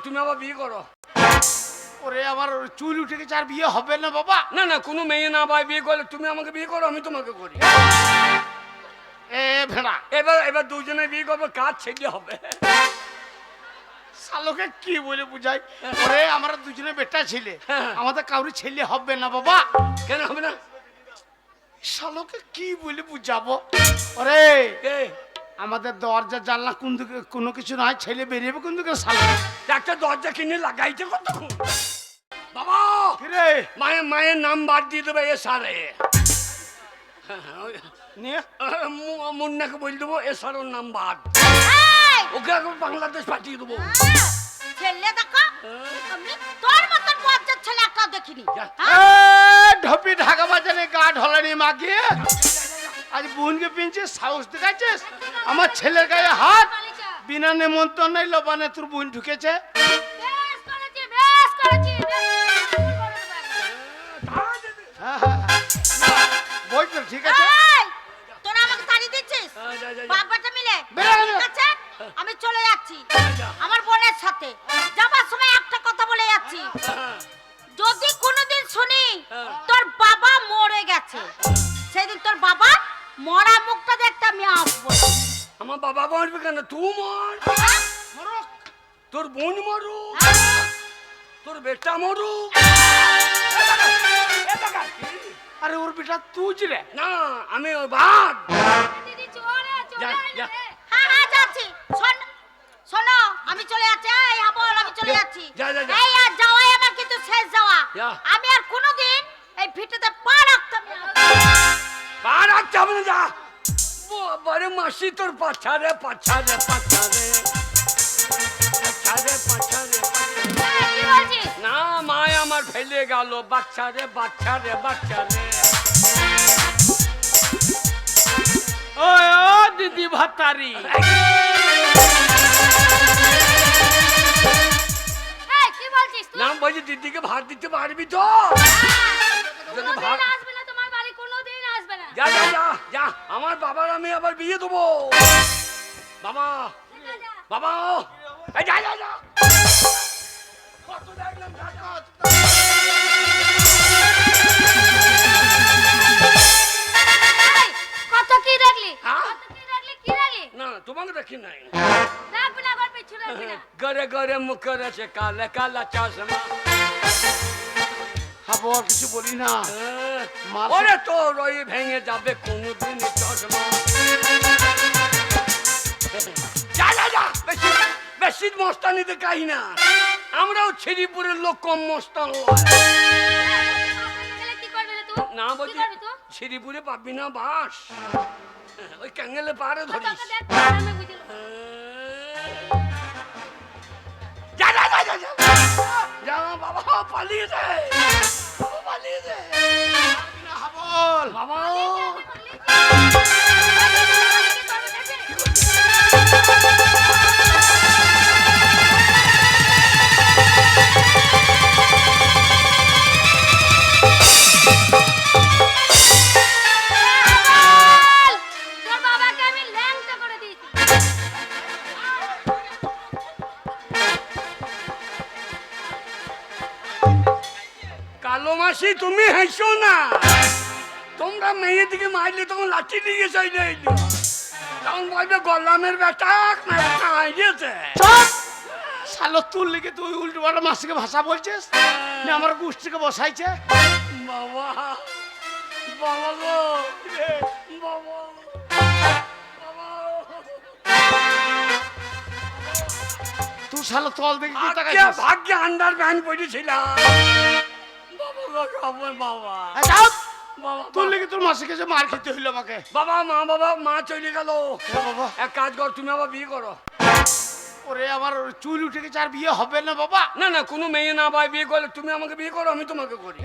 তুমি আবার বিয়ে করো। ওরে আমার চুল উঠে গেছে, আর বিয়ে হবে না বাবা। না না, কোনো মেয়ে না ভাই বিয়ে করলে তুমি আমাকে বিয়ে করো, আমি তোমাকে করি। এ ভেড়া, এবার এবার দুজনে বিয়ে করবো, কাজ ছেলে হবে। শালোকে কি বলে বুঝাই? ওরে আমরা দুজনে বেটা ছেলে, আমাদের কাউরি ছেলে হবে না বাবা। কেন হবে না? শালোকে কি বলে বুঝাবো? ওরে আমাদের দরজা জানলা কোন দিকে কোনো কিছু নয়, ছেলে বেরিয়েবে কোন দিকে? শালো একটা দরজা কিনে লাগাইছে কতক্ষণ বাবা। কিরে মায়ের মায়ের নাম বাদ দিয়ে দেবে এ সারে, নিয়ে মুন্নাকে বলে দেবো এ সারের নাম বাদ, ওকে এখন বাংলাদেশ পাঠিয়ে দেবো। ছেলে দেখো, আমি তোর মতন বজ্জাত ছেলে একটা দেখিনি। ঢপি ঢাকা বাজানে গা ঢলানি মাগিয়ে আজ বোনকে পিনছে, সাহস দেখাচ্ছিস আমার ছেলের গায়ে হাত? বিনা নেমন্তন্ন নাই লবানে তোর বোন ঢুকেছে। বেশ করেছি, বেশ করেছি, বই তো ঠিক আছে। তোরা আমাকে তাড়িয়ে দিচ্ছিস বাবাটা মিলে। বেরো, বেরো। ঠিক আছে, আমি চলে যাচ্ছি আমার বোনের সাথে। যাবার সময় একটা কথা বলে যাচ্ছি, যদি কোনোদিন শুনি তোর বাবা মরে গেছে, সেদিন তোর বাবা মরা মুখটা দেখতে আমি আসবো। আমার বাবা মরবে কেন? তুই মর, তোর বোন মরু, তোর বেটা মরু। আরে ওর বেটা তুই রে? না আমি ওই বাদ। দিদি চলে যা, যা। হ্যাঁ হ্যাঁ যাচ্ছি। শোনো আমি চলে যাচ্ছি। এই বল আমি চলে যা, যাচ্ছি। যা, যা, যা। এই আর যাওয়াই আমার কিন্তু শেষ যাওয়া। যা। আমি আর কোনোদিন এই ভিটেতে পা রাখতাম না। পা রাখতে হবে না, যা। বারে মাসি তোর পাছারে পাছারে পাছারে পাছারে পাছারে কি বলছিস? না মায় আমার ফেলে গেল বাচ্চারে বাচ্চারে বাচ্চারে। ও দিদি ভাতারি, এই কি বলছিস তুই? না বলছি দিদিকে ভাত দিতে পারবি তো? যদি কোনোদিন ভাত আসবে না তোমার বাড়ি, কোনোদিন আসবে না। যা যা যা যা, আমার বাবার আমি আবার বিয়ে দেবো। বাবা বাবা, এই যা যা যা। কত দেখলাম ঢাকা। এই, কত কি দেখলি? হ্যাঁ? কত কি দেখলি? কি দেখলি? না তোমাকে দেখি নাই। রাখবি না, আবার পিছু রাখবি না। গরে গরে মুখ করেছে কালা কালা চশমা। হাবো আর কিছু বলি না। মার- ওরে তোর ওই ভেঙে যাবে কোনদিন চশমা। যা যা যা, বেশি বেশি মস্তানি দেখাই না, আমরাও ছিরিপুরের লোক কম মস্তান লয়। গেলে কি করবি রে তুই? না কি বলছি করবি তুই? ছিরিপুরে পাবি না বাস, ওই ক্যাঙ্গেলে পারে ধরিস। তোকে দেখ, আমি বুঝলাম। যা যা যা যা যা যা, বাবা পালিয়ে যায়, বাবা পালিয়ে যায়। হাবল বাবা তোর বাবাকে আমি ল্যাংটা করে দিয়েছি। কালো মাসি তুমি হাসো না, তোমরা মেয়ে দিকে মারলে তখন লাঠি দিয়ে চাইলে এলো, তখন বলবে গলামের বেটা গেছে। শালো তোর লেগে তুই উল্টো পাল্টা মাসিকে ভাষা বলছিস না? আমার গোষ্ঠীকে বসাইছে। বাবা বাবা গো বাবা বাবা, তুই শালো তল দেখি কি ভাগ্যে তাকাইছিস? ভাগ্যে আন্ডার প্যান্ট পরেছিলাম। বাবা গো সবাই বাবা বাবা তোর লেগে তোর মাসিকে যে মার খেতে হইলো আমাকে। বাবা মা চলে গেল। হ্যাঁ বাবা, এক কাজ কর, তুমি আবার বিয়ে করো। ওরে আমার চুল উঠে গেছে, আর বিয়ে হবে না বাবা। না না, কোনো মেয়ে না ভাই বিয়ে করলে তুমি আমাকে বিয়ে করো, আমি তোমাকে করি।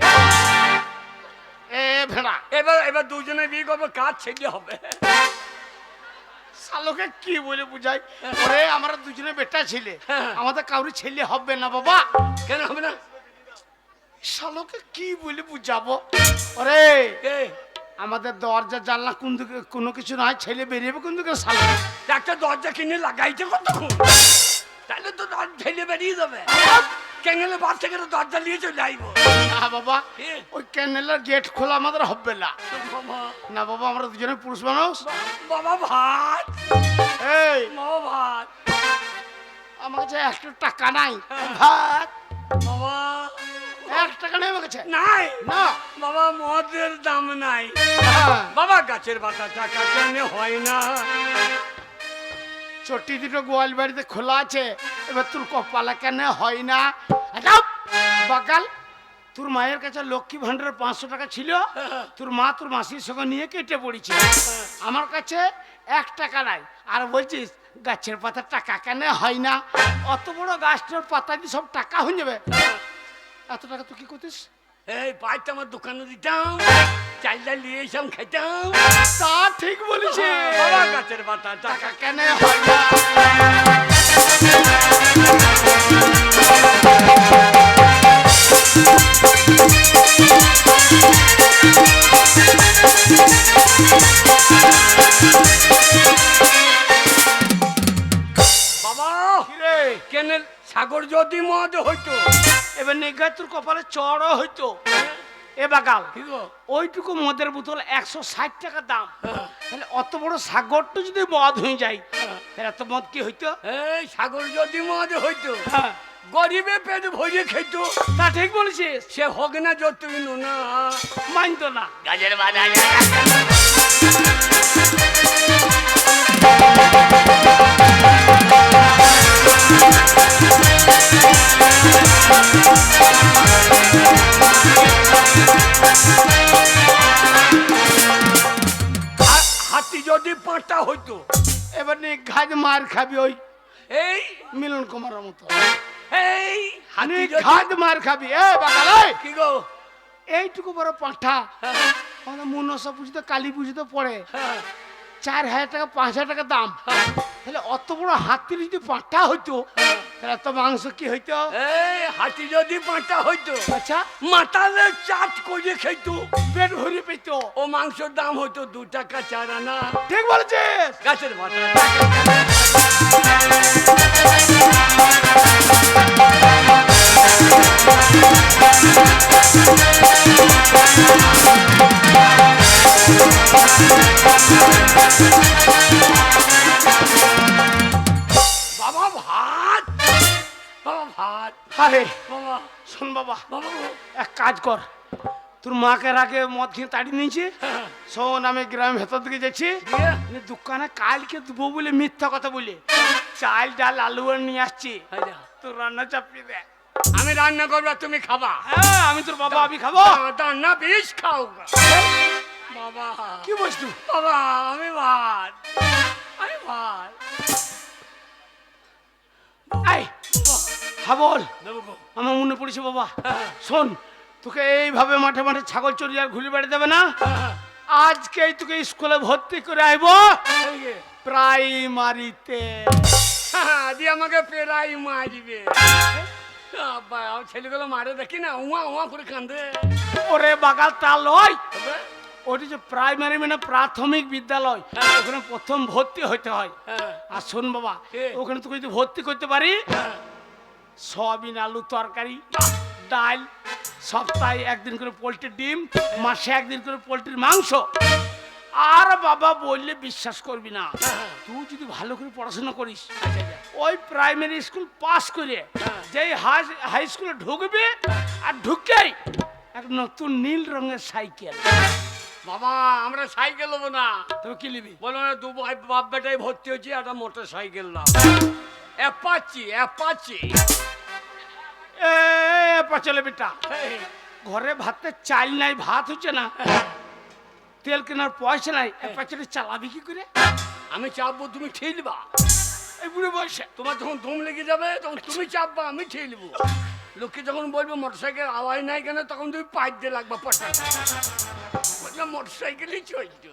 এ ভেড়া, এবার এবার দুজনে বিয়ে করবো, কাজ ছেলে হবে। শালোকে কি বলে বুঝাই? ওরে আমরা দুজনে বেটা ছেলে, হ্যাঁ। আমাদের কাউরি ছেলে হবে না বাবা। কেন হবে না? শালোকে কি বলে বুঝাবো? ওরে এ, আমাদের দরজা জানলা কোন দিকে কোনো কিছু নয়, ছেলে বেরিয়েবে কোন দিকে? শালো একটা দরজা কিনে লাগাইছে কতক্ষণ তাহলে তো ঠেলে বেরিয়ে যাবে ক্যাঙ্গেলে বাস থেকে তো দরজা নিয়ে চলে আইবো না বাবা ওই ক্যানেলের গেট খোলা আমাদের হবে না বাবা না বাবা আমরা দুজনে পুরুষ মানুষ বাবা ভাত এই বাবা ভাত আমার কাছে 1 টাকা নাই ভাত বাবা 1 টাকা নেই আমার কাছে নাই না বাবা মদের দাম নাই হ্যাঁ। বাবা গাছের পাতা টাকা কেন হয় না চটি দুটো গোয়াল বাড়িতে খোলা আছে এবার তোর কপালে কেন হয় না যাও, বাকাল তোর মায়ের কাছে লক্ষ্মী ভান্ডারের 500 টাকা ছিল তোর মা তোর মাসির সঙ্গে নিয়ে কেটে পড়েছে আমার কাছে 1 টাকা নাই আর বলছিস গাছের পাতার টাকা কেন হয় না অত বড় গাছটার পাতা দিয়ে সব টাকা হয়ে যাবে এত টাকা তুই কি করতিস এই পাইতে আমার দোকানে দিতাম চাল ডাল নিয়ে এসব খেতাম তা ঠিক বলেছে বাবা গাছের পাতা টাকা টাকা কেন হয় না বাবা কিরে কেনে সাগর যদি মদ হইতো এবার নেগা তোর কপালে চড়ও হইতো এ বাকাল কি গো ওইটুকু মদের বোতল 160 টাকা দাম তাহলে অত বড় সাগরটা যদি মদ হয়ে যায় তাহলে এত মদ কি হইতো এই সাগর যদি মদ হইতো হ্যাঁ, গরিবে পেট ভরিয়ে খেতো তা ঠিক বলেছিস সে হোক না যতই না মানতো না গাছের বাধা হাতি যদি পাঁটা হইতো এবার নে ঘাজ মার খাবি ওই এই মিলন কুমারের মতো এই হাতি নে যদি ঘাজ মার খাবি এ বাকাল ওই কি গো এইটুকু বড় পাঁঠা আমাদের মনসা পুজোতে কালী পুজোতে পড়ে 4000 টাকা 5000 টাকা দাম তাহলে অত বড় হাতির যদি পাঁঠা হইতো তাহলে এত মাংস কি হইতো এই হাতি যদি পাঁটা হইতো আচ্ছা মাতালে চাট করে খাইতো পেট ভরে পেতো ও মাংসের দাম হইতো 2 টাকা 4 আনা ঠিক বলেছিস গাছের বাটা বাবা ভাত বাবা ভাত আরে বাবা শোন বাবা বাবা এক কাজ কর তোর মাকে আগে মদ খেয়ে তাড়িয়ে নিয়েছে শোন আমি গ্রামের ভেতর দিকে যাচ্ছি দিয়ে আমি দোকানে কালকে দেবো বলে মিথ্যা কথা বলে চাল ডাল আলু আর নিয়ে আসছি আচ্ছা। তোর রান্না চাপিয়ে দে আমি রান্না করবো আর তুমি খাবা হ্যাঁ আমি তোর বাবা আমি খাবো রান্না বেশ খাও গা। বাবা কি বস্তু বাবা আমি ভাত আমি ভাত আই হ্যাঁ বল দেবো গো। আমার মনে পড়েছে বাবা হ্যাঁ, শোন তোকে এইভাবে মাঠে মাঠে ছাগল চড়ি আর ঘুরে বেড়ে দেবে না হ্যাঁ, আজকেই তোকে স্কুলে ভর্তি করে আইবো এই যে, প্রাইমারিতে হ্যাঁ, দিয়ে আমাকে পেরাই মারবে আব্বা, আমার ছেলেগুলো মারে দেখি না উমা উমা করে কান্দে ওরে বাগাল তা লয় তবে, ওটি যে প্রাইমারি মানে প্রাথমিক বিদ্যালয় হ্যাঁ। ওখানে প্রথম ভর্তি হতে হয় হ্যাঁ, আর শোন বাবা কি? ওখানে তোকে যদি ভর্তি করতে পারি হ্যাঁ, সয়াবিন আলু তরকারি ডাল সপ্তাহে একদিন করে পোলট্রির ডিম মাসে একদিন করে পোলট্রির মাংস আর বাবা বললে বিশ্বাস করবি না হ্যাঁ, তুই যদি ভালো করে পড়াশোনা করিস আচ্ছা, আচ্ছা, ওই প্রাইমারি স্কুল পাস করে হ্যাঁ। যেই হাই স্কুলে ঢুকবে আর ঢুকেই এক নতুন নীল রঙের সাইকেল বাবা আমরা সাইকেল নেবো না তবে কি নিবি বলো না দু ভাই বাপ বেটাই ভর্তি হয়েছি একটা মোটর সাইকেল নাও অ্যাপাচি অ্যাপাচি এ পাচলে বেটা ঘরে ভাতে চাল নাই ভাত হচ্ছে না তেল কেনার পয়সা নাই পাচলে চালাবি কি করে আমি চাপবো তুমি ঠেলবা এই বুড়ো বয়সে তোমার যখন ধুম লেগে যাবে তখন তুমি চাপবা আমি ঠেলবো লোকে যখন বলবে মোটরসাইকেল আওয়াজ নাই কেন তখন তুমি পাইপ দিয়ে লাগবা পটা মোটরসাইকেলই চলতো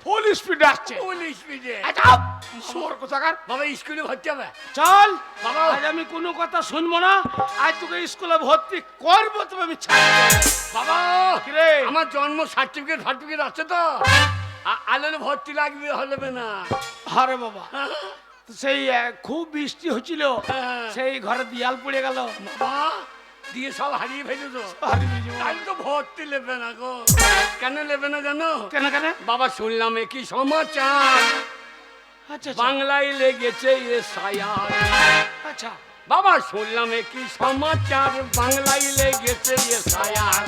ফুল স্পিড আসছে ফুল স্পিডে সোর কোথাকার বাবা স্কুলে ভর্তি হবে চল বাবা। আজ আমি কোনো কথা শুনবো না আজ তোকে স্কুলে ভর্তি করবো তবে আমি ছাড়বো না। বাবা কিরে? আমার জন্ম সার্টিফিকেট আছে তো আলোলে ভর্তি লাগবে হলে না আরে বাবা তো সেই খুব বৃষ্টি হচ্ছিল, হ্যাঁ। সেই ঘরে দিয়াল পড়ে গেল। বাবা দিয়ে সব হারিয়ে ফেলেছো। তাই তো ভর্তি নেবে না গো। কেন নেবে না জানো? কেন কেন? বাবা শুনলাম কি সমাচার আচ্ছা বাংলায় লেগেছে এ সায়ার। আচ্ছা বাবা শুনলাম কি সমাচার বাংলায় লেগেছে এ সায়ার।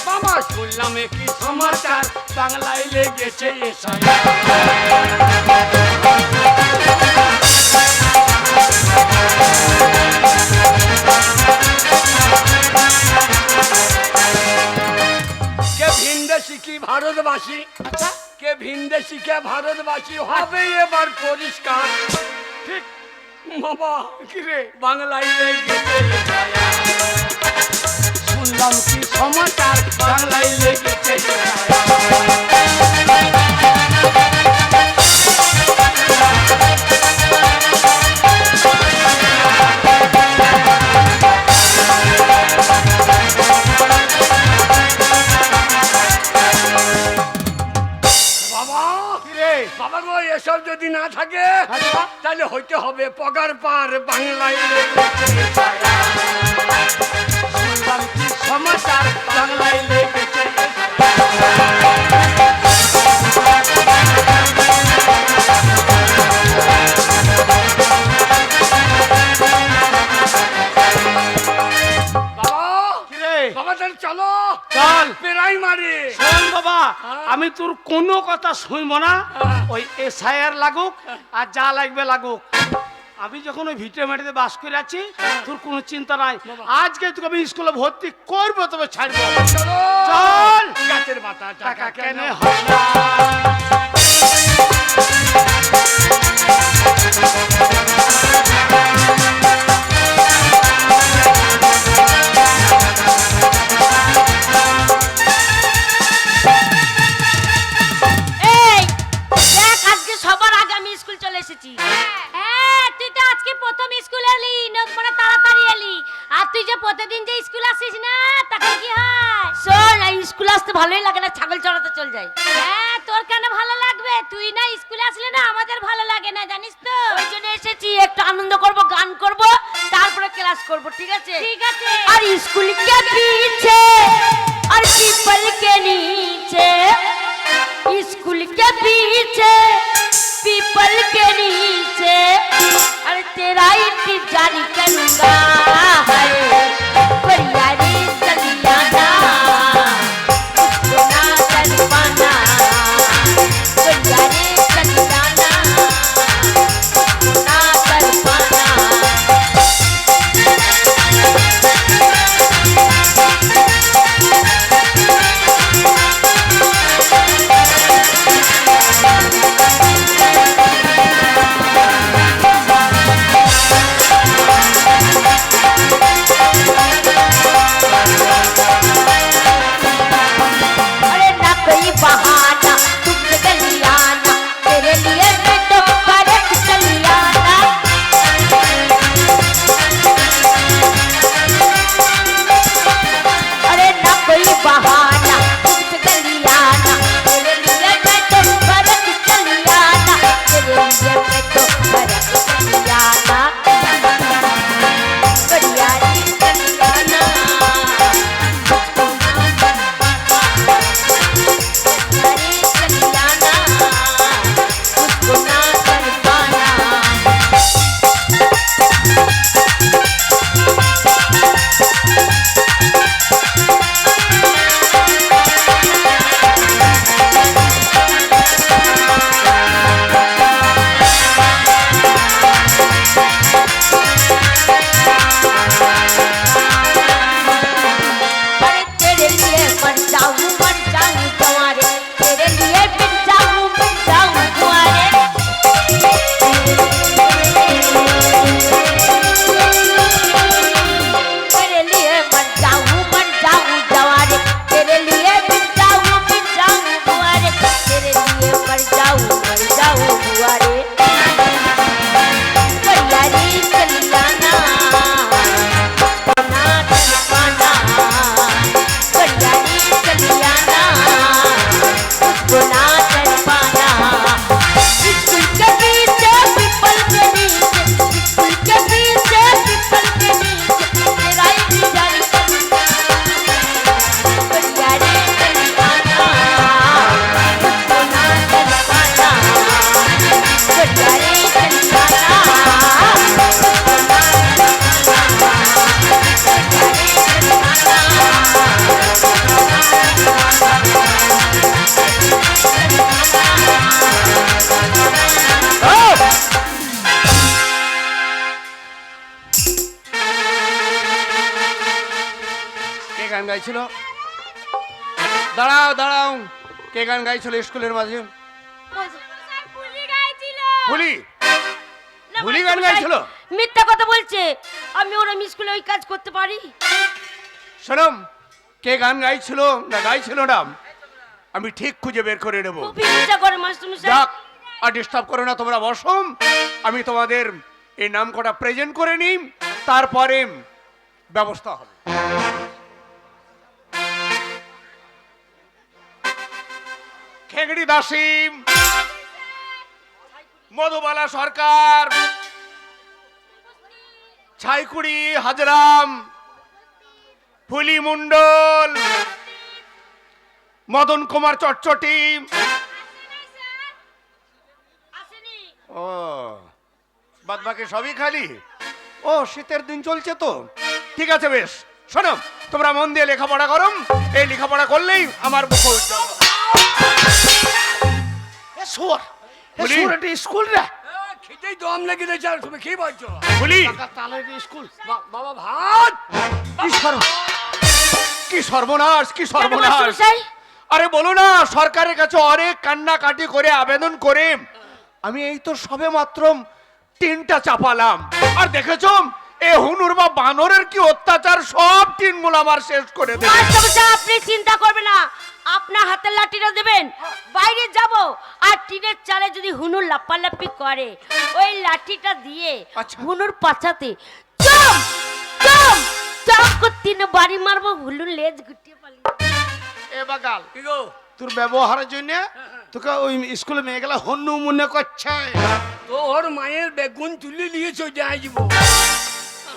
বাবা শুনলাম কি সমাচার বাংলায় লেগেছে এ সায়ার। কে ভিনদেশি কি ভারতবাসী, কে ভিনদেশি কে ভারতবাসী হবে এবার পরিষ্কার। ঠিক বাবা কি রে? বাংলায় লেগেছে এ সায়ার। শুনলাম কি সমাচার বাংলায় লেগেছে এ সায়ার। বাবা কি রে? বাবা গো এসব যদি না থাকে আচ্ছা। তাহলে হইতে হবে পগার পার বাংলায় লেগেছে এ সায়ার। শুনলাম কি সমাচার বাংলায় লেগেছে এ সায়ার। বাবা কি রে? বাবা তাহলে চলো চল পেরাই মারি। শোন বাবা, হ্যাঁ। আমি তোর কোনো কথা শুনবো না। হ্যাঁ। ওই এসআইআর লাগুক আর যা লাগবে লাগুক, আমি যখন ওই ভিটে মাটিতে বাস করে আছি তোর কোনো চিন্তা নাই। বাবা। আজকে তোকে আমি স্কুলে ভর্তি করবো, তবে ছাড়বো। চলো চল। গাছের পাতা টাকা কেন কেন হয় না? এই দেখ আজকে সবার আগে আমি স্কুল চলে এসেছি। হ্যাঁ তুই তো আজকে প্রথম স্কুলে এলি, মানে তাড়াতাড়ি এলি। আর তুই যে প্রতিদিন যে স্কুল আসিস না তখন কি হয়? শোন এই স্কুল আসতে ভালোই লাগে না, ছাগল চড়াতে চল যাই। হ্যাঁ তোর কেন ভালো লাগবে? তুই না স্কুলে আসলে না আমাদের ভালো লাগে না, জানিস তো। ওই জন্য এসেছি, একটু আনন্দ করব, গান করব, তারপরে ক্লাস করব, ঠিক আছে? ঠিক আছে। আর স্কুল কে পিছে আর পিপল के नीचे, स्कूल के पीछे पीपल के नीचे, अरे तेरा इंतजार करूंगा है बढ़िया रे चलियाना, मुझको ना कर पाना बढ़िया रे चलियाना, मुझको ना कर पाना। গান গাইছিল? দাঁড়াও দাঁড়াও, কে গান গাইছিল স্কুলের মাঝে? ফুলি? ফুলি গান গাইছিল? মিথ্যা কথা বলছে, আমি ওরা স্কুলে ওই কাজ করতে পারি? শোনম, কে গান গাইছিল না গাইছিল না আমি ঠিক খুঁজে বের করে নেব। খুবই মজা করে মাস্টারমশাই। যাক, আর ডিস্টার্ব করো না, তোমরা বসো। আমি তোমাদের এই নাম কটা প্রেজেন্ট করে নিই, তারপরে ব্যবস্থা হবে। খেংড়ি দাসী, মধুবালা সরকার, ছাইকুড়ি হাজরাম, ফুলি মন্ডল, মদন কুমার চটচটি। ও, বাদ বাকি সবই খালি। ও, শীতের দিন চলছে তো, ঠিক আছে বেশ। শোনো, তোমরা মন দিয়ে লেখাপড়া করো, এই লেখাপড়া করলেই আমার মুখ উজ্জ্বল। ফুলি? স্কুল রে, খেতেই দম লেগে গেছে, আর তুমি কি বলছো? ফুলি, স্কুল। বাবা ভাত, কি সর্বনাশ, কি সর্বনাশ! মাস্টারমশাই, আরে বলো না, সরকারের কাছে অনেক কান্নাকাটি করে আবেদন করে আমি এই তো সবে মাত্র টিনটা চাপালাম, আর দেখেছো এ হুনুর বা বানরের কি অত্যাচার, সব টিনগুলো আমার শেষ করে দেবে। মাস্টারমশাই আপনি চিন্তা করবেন না, আপনার হাতে লাঠিটা দেবেন, বাইরে যাব, আর টিনের চালে যদি হুনুর লাপালাপি করে ওই লাঠিটা দিয়ে আচ্ছা। হুনুর পাছাতে চম চম চম করে তিনে বাড়ি মারবো, হুনুর লেজ গুটিয়ে পালিয়ে। এ বাগাল, কি গো? তোর ব্যবহারের জন্য তোকে ওই স্কুলে মেয়ে গেলা হন্নু মনে করছে। তো ওর মায়ের বেগুন তুলে নিয়েছো, যাই যাব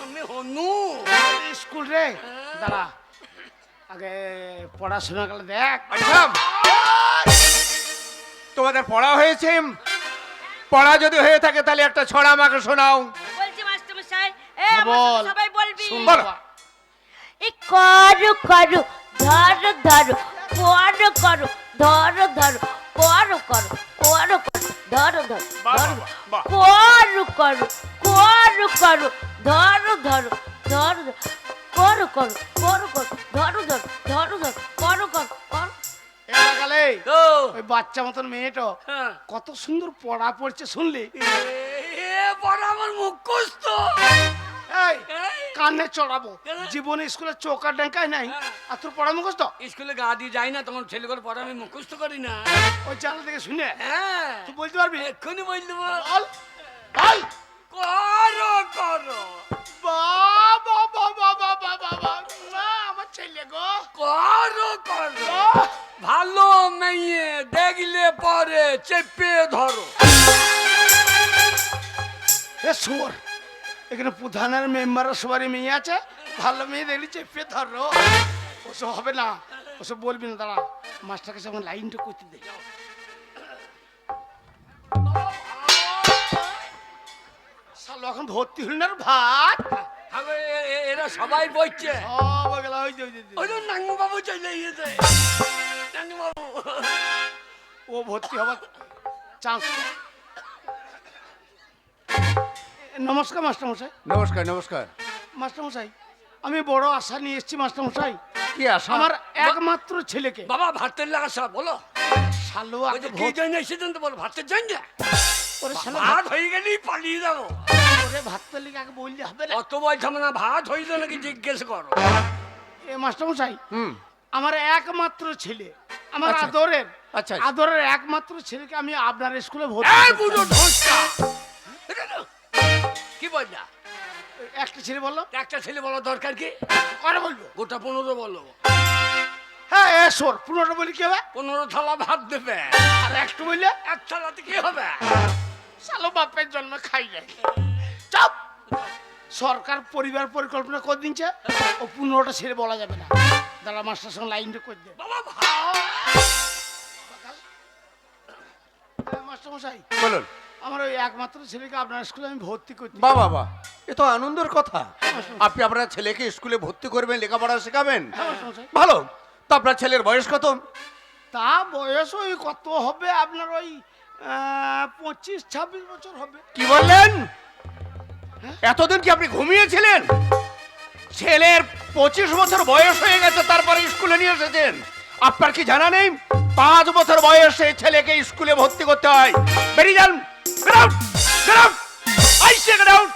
আমি হনু স্কুল রে, দাঁড়া, আগে পড়াশোনা গেলে দেখ। আচ্ছা, তোমাদের পড়া হয়েছে? পড়া যদি হয়ে থাকে তাহলে একটা ছড়া আমাকে শোনাও। বলছি মাস্টারমশাই, এ বল। সবাই বলবি। বলো। এ করো করো ধরো ধরো, করো করো ধরো ধরো, করো করো করো করো ধরো ধরো, বাহ, ধরো বাহ, বাহ। করো করো করো করো ধরো ধরো, ধরো ধরো, করো করো করো করো ধরো ধরো, ধরো ধরো, করো করো করো। এ বাগালে, ও ওই বাচ্চা মতন মেয়েটা হ্যাঁ। কত সুন্দর পড়া পড়ছে শুনলি? এ বড় আমার মুখস্থ। এই এই, কানে চড়াবো, কেন? জীবনে স্কুলে চৌকার ডেঙ্কায় নাই, আর তোর পড়া মুখস্থ? স্কুলে গা দিয়ে যাই না, তখন ছেলে করে পড়া আমি মুখস্থ করি না। ওই চালা থেকে শুনে হ্যাঁ, তুই বলতে পারবি? এক্ষুনি বল দেবো। বল বল। করো করো বাবা বাবা বাবা বাবা, না আমার ছেলে গো। করো করো, আহ! ভালো মেয়ে দেখলে পরে চেপে ধরো। এ শুয়োর, এখানে প্রধানের মেম্বারের সবারই মেয়ে আছে, ভালো মেয়ে দেখলি চেপে ধরো। ওসব হবে না, ওসব বলবি না। দাঁড়া, মাস্টারকে সঙ্গে লাইনটা করতে দে। শালো এখন ভর্তি হল না রে ভাত। আবে, এরা সবাই বলছে। সব গেল, ওই যে, ওই যে, ওই তো নাঙ্গু বাবু চলে গেছে। নাঙ্গু বাবু, ও ভর্তি হবার চান্স। নমস্কার মাস্টারমশাই। নমস্কার নমস্কার। মাস্টারমশাই, আমি বড় আশা নিয়ে এসেছি মাস্টারমশাই, কি আশা? আমার একমাত্র ছেলেকে। বাবা ভাতের লাগা সব বলো। শালো ওই যে কি জন্য এসেছেন তো বলো, ভাতের জন্য। ওরে শালো ভাত হয়ে গেলেই পালিয়ে যাবো। ওরে ভাত তলিকে আগে বললে হবে না। অত বলছাম না, ভাত হইল নাকি জিজ্ঞেস করো। এ মাস্টারমশাই, হুম, আমার একমাত্র ছেলে, আমার আচ্ছা। আদরের আচ্ছা। আদরের একমাত্র ছেলেকে আমি আপনার স্কুলে ভর্তি এই করতে বুড়ো চাই। ঢোসকা, কি বললা? একটা ছেলে বললো, একটা ছেলে বলার দরকার কি? করে বলবো। গোটা 15 বলো। হ্যাঁ এ সর, 15টা বলি কি হবে? 15 থালা ভাত দেবে। আর একটু বললে এক থালাতে কি হবে? শালো বাপের জন্ম খাই যায়। চাপ। সরকার পরিবার পরিকল্পনা করে দিচ্ছে, ও 15টা ছেলে বলা যাবে না। দাঁড়া, মাস্টার সঙ্গে লাইনটা করে দে। বাবা ভাত। মাস্টারমশাই, বলুন। আমার ওই একমাত্র ছেলেকে আপনার স্কুলে আমি ভর্তি করতে। বাবা বাবা, এ তো আনন্দের কথা। আপনি আপনার ছেলেকে স্কুলে ভর্তি করবেন, লেখাপড়া শেখাবেন, হ্যাঁ, মাস্টারমশাই। ভালো। তো আপনার ছেলের বয়স কত? তা বয়স ওই কত হবে আপনার, ওই 25-26 বছর হবে। কি বললেন? এতদিন কি আপনি ঘুমিয়েছিলেন? ছেলের 25 বছর বয়স হয়ে গেছে তারপরে স্কুলে নিয়ে এসেছেন। আপনার কি জানা নেই 5 বছর বয়সে ছেলেকে স্কুলে ভর্তি করতে হয়? বেরিয়ে যান, get out, get out, I say get out.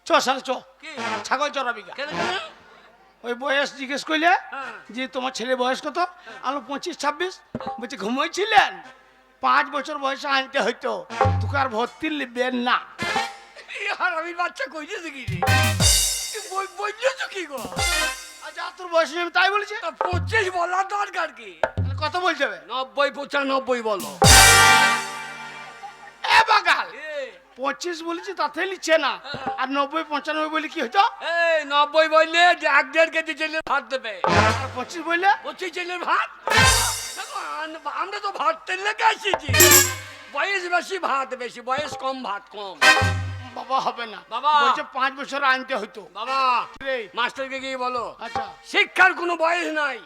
চ সালে চ, কি? ছাগল চড়াবি গা। কেন কেন? ওই বয়স জিজ্ঞেস করলে হ্যাঁ। যে তোমার ছেলে বয়স কত? আলো 25-26। বলছে ঘুমোইছিলেন, 5 বছর বয়সে আনতে হইতো, তোকে আর ভর্তি নেবেন না। আর আমি বাচ্চা কইতেছি কি রে? বলছো কি গো? আচ্ছা তোর বয়স আমি তাই বলেছি, তা 25 বলার দরকার কি? কত বলতে হবে? 90-95 বলো। এ বাগাল, এ, 25 বলেছি তাতে লিখছে না, আর 90-95 বলে কি হইতো? এই 90 বললে যে 1.5 কেজি ছেলে ভাত দেবে, আর 25 বললে 25 ছেলের ভাত। দেখো, আমরা তো ভাত তেল লেগে আসছি। বয়স বেশি ভাত বেশি, বয়স কম ভাত কম। বাবা হবে না, বাবা। বলছে 5 বছর আনতে হইতো। বাবা রে, মাস্টারকে গিয়ে বলো আচ্ছা শিক্ষার কোনো বয়স নাই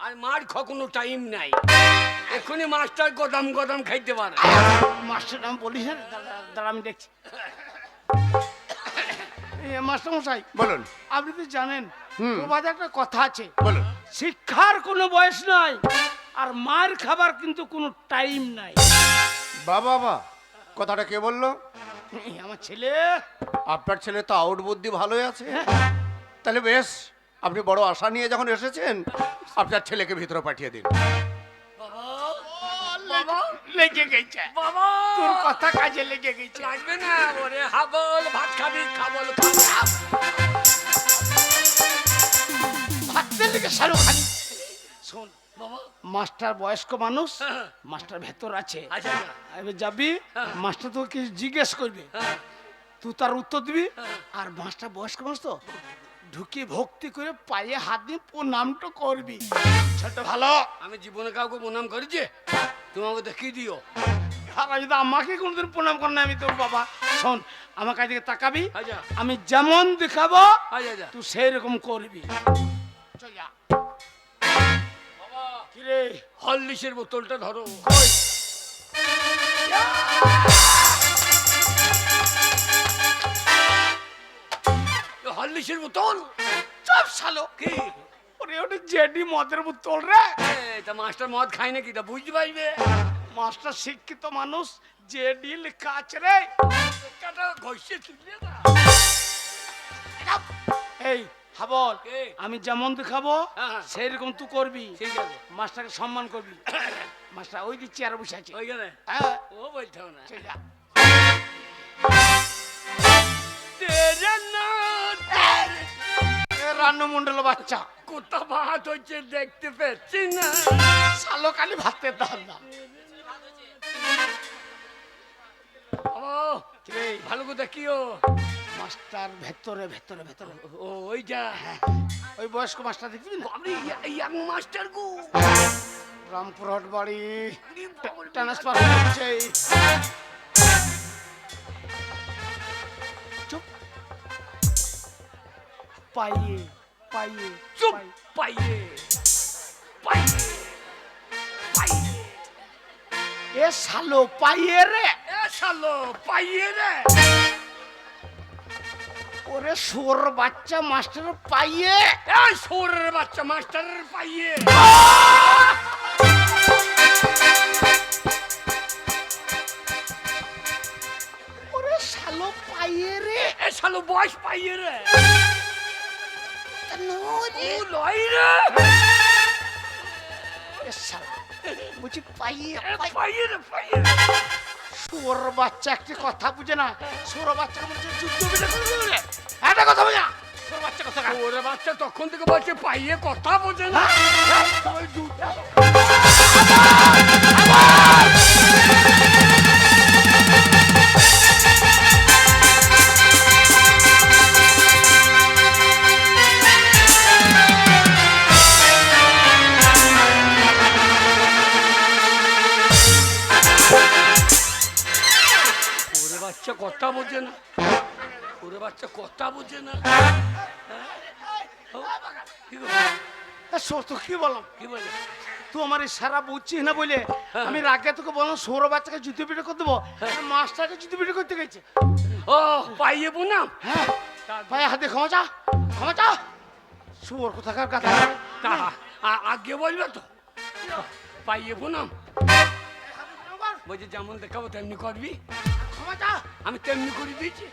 আর মার কোনো টাইম নাই। এক্ষুনি মাস্টার গদাম গদাম খাইতে পারে। মাস্টার নাম বলিস না, দাঁড়া আমি দেখছি। এই মাস্টার মশাই, বলুন, আপনি তো জানেন প্রবাদে একটা কথা আছে, বলুন। শিক্ষার কোনো বয়স নাই আর মার খাবার কিন্তু কোনো টাইম নাই। বাবা বাবা, কথাটা কে বললো? এই আমার ছেলে। আপনার ছেলে তো আউট বুদ্ধি ভালোই আছে। তাহলে বেশ, আপনি বড় আশা নিয়ে যখন এসেছেন আপনার ছেলেকে ভিতরে পাঠিয়ে দিন। বাবা লেগে গেছে, বাবা তোর কথা কাজে লেগে গেছে। লাগবে না ওরে হাবল ভাত খাবি খাবল খাবি। ভাবতে লেগে সারো খালি। শোন বাবা মাস্টার বয়স্ক মানুষ, হ্যাঁ। মাস্টার ভেতর আছে, আচ্ছা আচ্ছা। এবার যাবি, হ্যাঁ। মাস্টার তোকে কিছু জিজ্ঞেস করবে, হ্যাঁ, তুই তার উত্তর দিবি। হ্যাঁ। আর মাস্টার বয়স্ক মানুষ তো, ঢুকি ভক্তি করে পায়ে হাত দিয়ে প্রণামটা করবি। ছোট ভালো। আমি জীবনে কাউকে প্রণাম করেছি? তোমাকে দেখিয়ে দিও। আর আমি তো আমাকে কোনোদিন প্রণাম কর না, আমি তোর বাবা। শোন আমার কাছে দিকে তাকাবি, আচ্ছা আমি যেমন দেখাবো আচ্ছা আচ্ছা। তুই সেই রকম করবি। চল যা। বাবা কিরে হরলিক্সের বোতলটা ধরো। কই? হরলিক্সের বোতল চপ শালো। কি? ওরে ওটা জেডি মদের বোতল রে। এই, তা মাস্টার মদ খায় নাকি? তা বুঝতে পারবে। মাস্টার শিক্ষিত মানুষ, জেডি লেখা আছে রে। টাকাটা ঘষে তুললে না। এই হাবল, কে? আমি যেমন দেখাবো হ্যাঁ, হ্যাঁ। সেই রকম তুই করবি। ঠিক আছে। মাস্টারকে সম্মান করবি। মাস্টার ওই দিক চেয়ারে বসে আছে। ওইখানে হ্যাঁ, ও বলতে হবে না। চল যা। তেরে না তেরে এ রান্নু মন্ডল বাচ্চা, কোথা ভাত হচ্ছে দেখতে পেয়েছি না। শালো কালি ভাত পেতে না। ও কিরে ভালো করে দেখিও। মাস্টার ভেতরে ভেতরে ভেতরে, ও ওইটা ওই বয়স্ক মাস্টার দেখবি না? আমি ইয়াং মাস্টার গো। রামপুরহাট বাড়ি ট্রান্সফার হচ্ছে। চুপ, পাইয়ে পাইয়ে চুপ পাইয়ে। পাইয়ে পাইয়ে পাইয়ে। এ শালো পাইয়ে রে। এ শালো পাইয়ে রে। ওরে সোর বাচ্চা মাস্টার পাইয়ে। এই সোরের বাচ্চা মাস্টারের পাইয়ে। ওরে শালো পাইয়ে রে। এ শালো বয়স পাইয়ে রে। নরে। ও লয় রে। এ শালো বুঝি পাইয়ে এ পাইয়ে রে পাইয়ে রে। সোর বাচ্চা একটি কথা বুঝে না। সোর বাচ্চা বলছে যুদ্ধ বিলে করবে রে। একটা কথা বুঝা। সোর বাচ্চা কথা কা। ওরে বাচ্চা তখন থেকে বলছে পাইয়ে কথা বোঝে না। ওই দুধ- ওরে বাচ্চা কথা বোঝে না। ওরে বাচ্চা কথা বোঝে না। ও, কি গো? সোর তো কি বললাম, কি বলে? তুই আমার ইশারা বুঝছিস না বলে আমি রাগে তোকে বললাম সোর বাচ্চাকে জুতো পিটে করে দেবো, মাস্টারকে জুতো পিটে করতে গেছে। ও পাইয়ে বুনাম। হ্যাঁ পায়ে হাতে খাওয়া যা। ক্ষমা চা। শুয়োর কোথাকার কথা। তা আগে বলবে তো পাইয়ে পুনম বলছি যেমন দেখাবো তেমনি করবি। ক্ষমা চা। আমি তেমনি করে দিয়েছি।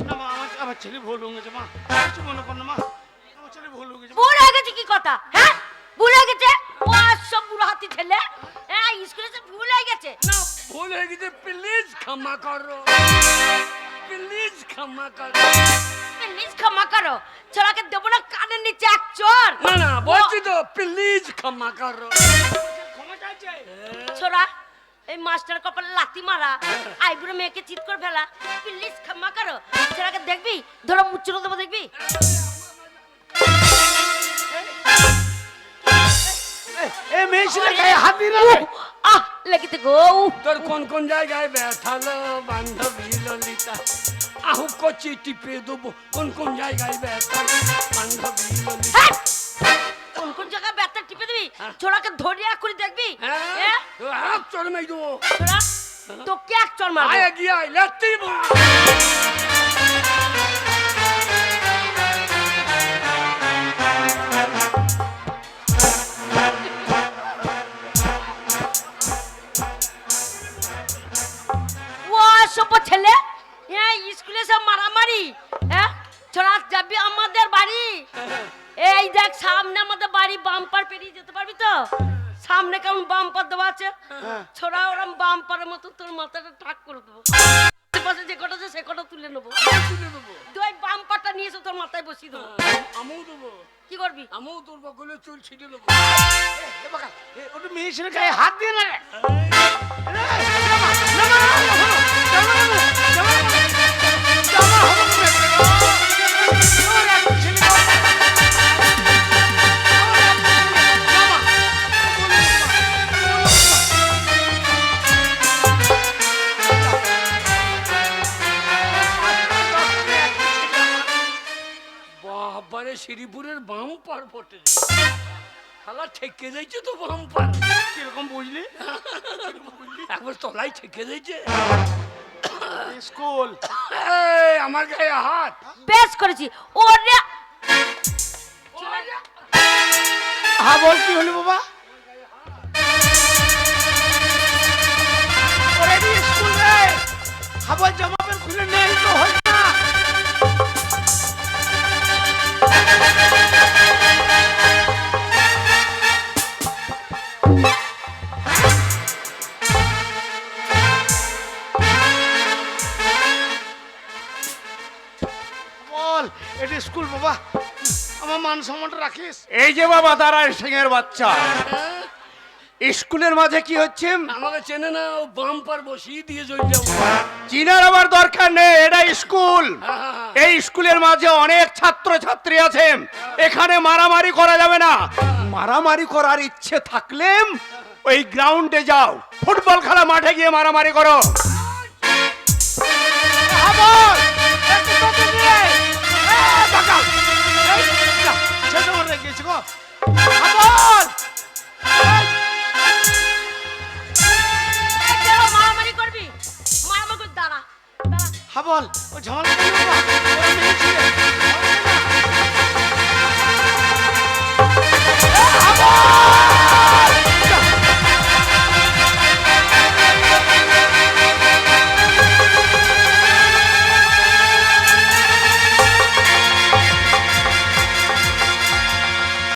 না মা, আমার ছেলে ভুল হয়ে গেছে মা, কিছু মনে কর না মা, আমার ছেলে ভুল হয়ে গেছে। ভুল হয়ে গেছে কি কথা? হ্যাঁ, ভুল হয়ে গেছে। ও সব বুড়ো হাতি ছেলে, হ্যাঁ স্কুলে সে ভুল হয়ে গেছে। না ভুল হয়ে গেছে, প্লিজ ক্ষমা করো, প্লিজ ক্ষমা করো। প্লিজ ক্ষমা করো, ছোড়াকে দেবো না কানের নিচে এক চোর। না না বলছি তো প্লিজ ক্ষমা করো। ক্ষমা চাইছে। ছোড়া এই মাস্টার কপালে লাথি মারা, আইবুড়ো মেয়েকে চিৎ করে ফেলা, প্লিজ ক্ষমা করো। ছোড়াকে দেখবি, ধরো মুচ্ছুরো দেবো দেখবি। এ মেয়ে ছেলে গায়ে হাত দিল রে। আহ লেগেতে গো। তোর কোন কোন জায়গায় ব্যথালো বান্ধবী ললিতা, আহু কচি টিপে দেবো কোন কোন জায়গায় ব্যথালো বান্ধবী ললিতা। হ্যাঁ, কোন কোন জায়গায় ব্যথা টিপে দিবি, ছোড়াকে ধরিয়া করে দেখবি। হ্যাঁ হ্যাঁ চল মেয়ে দেবো। ছোড়া তোকে এক চর মারবো। আয় গিয়ে আয় লেতেই বলবো। ও সব ছেলে, হ্যাঁ স্কুলে সব মারামারি। হ্যাঁ ছোড়া যাবি আমাদের বাড়ি, এই দেখ সামনে আমাদের বাড়ি, বাম্পার পেরিয়ে যেতে পারবি তো? সামনে কেমন বাম্পার দেওয়া আছে, ছোড়া ওরম বাম্পারের মতো তোর মাথাটা টাক করে দেবো। পাশে যে কটা আছে সে কটা তুলে নেবো, তুলে দেবো। তুই বাম্পারটা নিয়ে এসে তোর মাথায় বসিয়ে দেবো। আমিও দেবো, কি করবি? আমিও তোর বগলে চুল ছিটে দেবো। এ বাকা, ওটা মেয়ে ছেলে গায়ে হাত দিয়ে না রে। বাবারে শ্রীপুরের বাম্পার ফোটে শালা ঠেকে যাইছে তো বাম্পার। কিরকম বুঝলি? একবার তলায় ঠেকে যাইছে। স্কুল এই, আমার গায়ে হাত। বেশ করেছি ওরে। হ্যাঁ বল কি হলো বাবা? ওরে দি স্কুল রে, খাবার জামা প্যান্ট খুলে নেই তো হয় না। বল এটা স্কুল বাবা, আমার মান সম্মানটা রাখিস। এই যে বাবা তারা সিং এর বাচ্চা, স্কুলের মাঝে কি হচ্ছে? আমাকে চেনে না, ও বাম্পার বসিয়ে দিয়ে চলে যাবো। চিনার আবার দরকার নেই, এটা স্কুল। এই স্কুলের মাঝে অনেক ছাত্র ছাত্রী আছে, এখানে মারামারি করা যাবে না। মারামারি করার ইচ্ছে থাকলে ওই গ্রাউন্ডে যাও, ফুটবল খেলা মাঠে গিয়ে মারামারি করো। মারামারি করবি, মারামারি করে দাঁড়া দাঁড়া। বল ও ঝামেলা করবি বাবা, ওরা মেয়ে ছেলে।